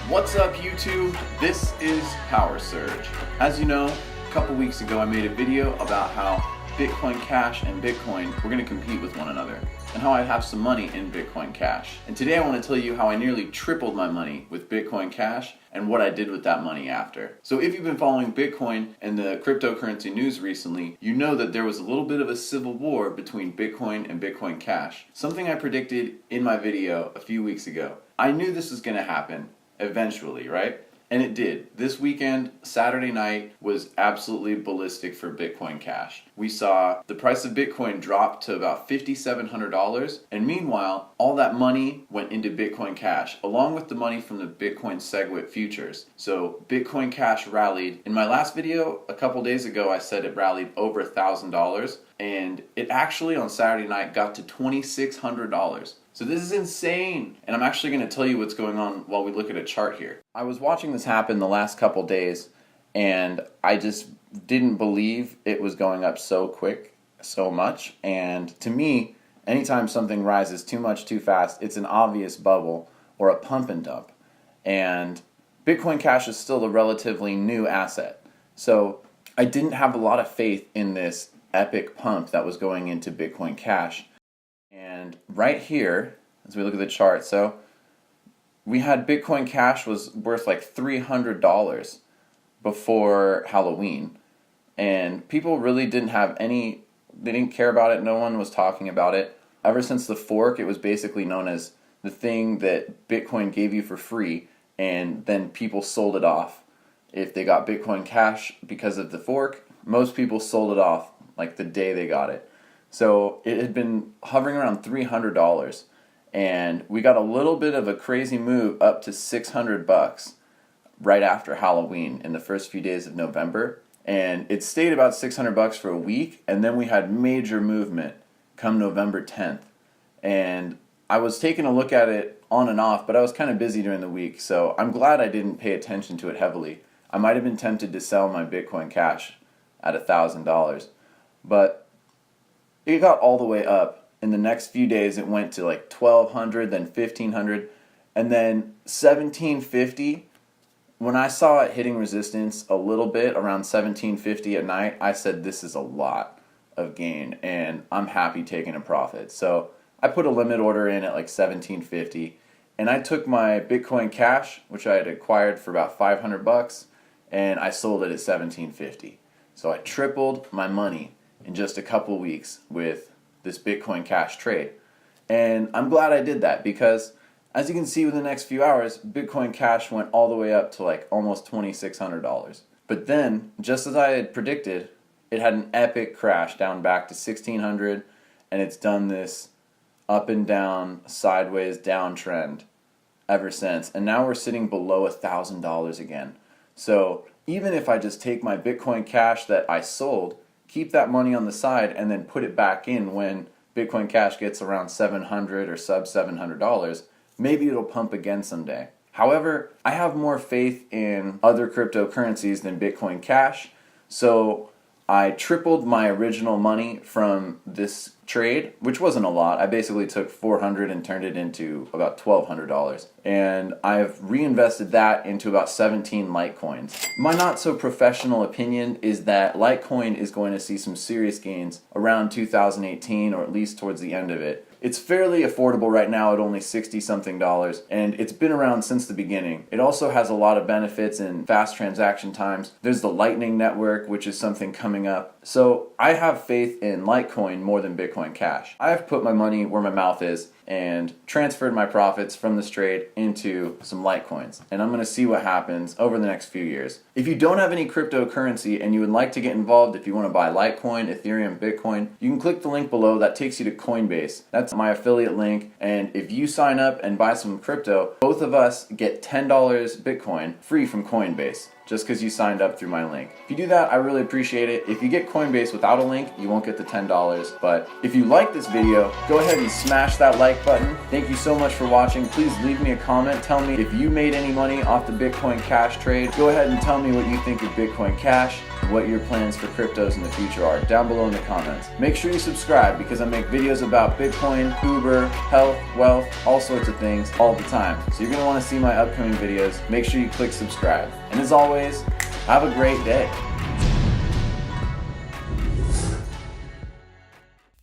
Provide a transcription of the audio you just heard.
What's up YouTube? This is Power Surge. As you know, a couple weeks ago I made a video about how Bitcoin Cash and Bitcoin were going to compete with one another and how I have some money in Bitcoin Cash. And today I want to tell you how I nearly tripled my money with Bitcoin Cash and what I did with that money after. So if you've been following Bitcoin and the cryptocurrency news recently, you know that there was a little bit of a civil war between Bitcoin and Bitcoin Cash. Something I predicted in my video a few weeks ago. I knew this was going to happen eventually, right? And it did. This weekend, Saturday night, was absolutely ballistic for Bitcoin Cash. We saw the price of Bitcoin drop to about $5,700, and meanwhile, all that money went into Bitcoin Cash, along with the money from the Bitcoin SegWit futures. So Bitcoin Cash rallied. In my last video, a couple days ago, I said it rallied over $1,000, and it actually on Saturday night got to $2,600. So this is insane, and I'm actually going to tell you what's going on while we look at a chart here. I was watching this happen the last couple days, and I just didn't believe it was going up so quick, so much. And to me, anytime something rises too much too fast, it's an obvious bubble or a pump and dump. And Bitcoin Cash is still a relatively new asset. So I didn't have a lot of faith in this epic pump that was going into Bitcoin Cash. And right here, as we look at the chart, so we had Bitcoin Cash was worth like $300 before Halloween. And people really didn't have they didn't care about it. No one was talking about it. Ever since the fork, it was basically known as the thing that Bitcoin gave you for free, and then people sold it off. If they got Bitcoin Cash because of the fork, most people sold it off like the day they got it. So it had been hovering around $300, and we got a little bit of a crazy move up to $600 right after Halloween in the first few days of November, and it stayed about $600 for a week, and then we had major movement come November 10th, and I was taking a look at it on and off, but I was kind of busy during the week, so I'm glad I didn't pay attention to it heavily. I might have been tempted to sell my Bitcoin Cash at $1,000, but it got all the way up. In the next few days, it went to like $1,200, then $1,500, and then $1,750. When I saw it hitting resistance a little bit around $1,750 at night, I said this is a lot of gain, and I'm happy taking a profit. So I put a limit order in at like $1,750, and I took my Bitcoin Cash, which I had acquired for about $500, and I sold it at $1,750. So I tripled my money in just a couple weeks with this Bitcoin Cash trade. And I'm glad I did that because, as you can see within the next few hours, Bitcoin Cash went all the way up to like almost $2,600. But then, just as I had predicted, it had an epic crash down back to $1,600, and it's done this up and down, sideways downtrend ever since. And now we're sitting below $1,000 again. So even if I just take my Bitcoin Cash that I sold, keep that money on the side, and then put it back in when Bitcoin Cash gets around $700 or sub $700, maybe it'll pump again someday. However, I have more faith in other cryptocurrencies than Bitcoin Cash, so I tripled my original money from this trade, which wasn't a lot. I basically took $400 and turned it into about $1,200. And I've reinvested that into about 17 Litecoins. My not so professional opinion is that Litecoin is going to see some serious gains around 2018, or at least towards the end of it. It's fairly affordable right now at only $60-something, and it's been around since the beginning. It also has a lot of benefits in fast transaction times. There's the Lightning Network, which is something coming up. So I have faith in Litecoin more than Bitcoin Cash. I have put my money where my mouth is and transferred my profits from this trade into some Litecoins. And I'm going to see what happens over the next few years. If you don't have any cryptocurrency and you would like to get involved, if you want to buy Litecoin, Ethereum, Bitcoin, you can click the link below. That takes you to Coinbase. That's my affiliate link. And if you sign up and buy some crypto, both of us get $10 Bitcoin free from Coinbase, just because you signed up through my link. If you do that, I really appreciate it. If you get Coinbase without a link, you won't get the $10. But if you like this video, go ahead and smash that like button. Thank you so much for watching. Please leave me a comment. Tell me if you made any money off the Bitcoin Cash trade. Go ahead and tell me what you think of Bitcoin Cash. what your plans for cryptos in the future are down below in the comments. Make sure you subscribe because I make videos about Bitcoin, Uber, health, wealth, all sorts of things all the time. So you're going to want to see my upcoming videos. Make sure you click subscribe. And as always, have a great day.